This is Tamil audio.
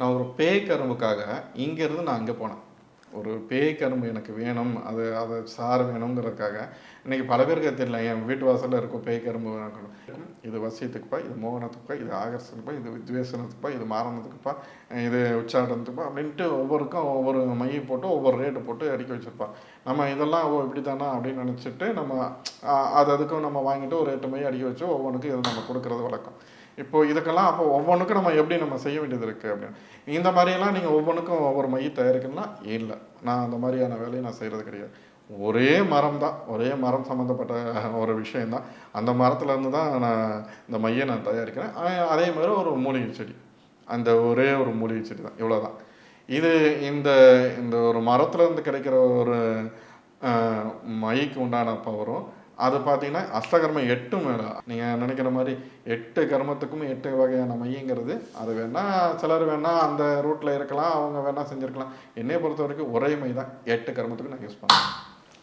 நான் ஒரு பேய் கரும்புக்காக இங்கேருந்து நான் அங்கே போனேன். ஒரு பேய் கரும்பு எனக்கு வேணும், அது சாறு வேணுங்கிறதுக்காக. இன்றைக்கி பல பேருக்கு அது தெரியல. என் வீட்டு வாசலில் இருக்கும் பேய் கரும்பு வேணும். இது வசியத்துக்குப்பா, இது மோகனத்துக்குப்பா, இது ஆகர்ஷனுக்குப்பா, இது வித்வேஷனத்துக்குப்பா, இது மாரணத்துக்குப்பா, இது உச்சாடனத்துக்குப்பா அப்படின்ட்டு ஒவ்வொருக்கும் ஒவ்வொரு மையம் போட்டு ஒவ்வொரு ரேட்டு போட்டு அடுக்கி வச்சுருப்பான். நம்ம இதெல்லாம் இப்படி தானா அப்படின்னு நினச்சிட்டு நம்ம அதுக்கும் நம்ம வாங்கிட்டு ஒரு 8 மையம் அடுக்கி வச்சு ஒவ்வொன்றுக்கும் இதை நம்ம கொடுக்குறது வழக்கம். இப்போது இதுக்கெல்லாம் அப்போ ஒவ்வொன்றுக்கும் நம்ம எப்படி நம்ம செய்ய வேண்டியது இருக்குது அப்படின்னு. இந்த மாதிரியெல்லாம் நீங்கள் ஒவ்வொன்றுக்கும் ஒவ்வொரு மையம் தயாரிக்கணும்னா இல்லை, நான் அந்த மாதிரியான வேலையை நான் செய்கிறது கிடையாது. ஒரே மரம் தான், ஒரே மரம் சம்மந்தப்பட்ட ஒரு விஷயந்தான். அந்த மரத்துலேருந்து தான் நான் இந்த மையை நான் தயாரிக்கிறேன். அதே மாதிரி ஒரு மூலிகை செடி, அந்த ஒரே ஒரு மூலிகை செடி தான், இவ்வளோதான். இது இந்த இந்த ஒரு மரத்துலேருந்து கிடைக்கிற ஒரு மைக்கு உண்டான பவரும் அது பார்த்தீங்கன்னா அஷ்டகர்மம் 8 மேலே. நீங்கள் நினைக்கிற மாதிரி 8 கர்மத்துக்கும் 8 வகையான மையங்கிறது அது வேணால் சிலர் வேணால் அந்த ரூட்டில் இருக்கலாம், அவங்க வேணால் செஞ்சுருக்கலாம். என்னையை பொறுத்த வரைக்கும் ஒரே மை தான் 8 கர்மத்துக்கும் நான் யூஸ் பண்ணுறேன்.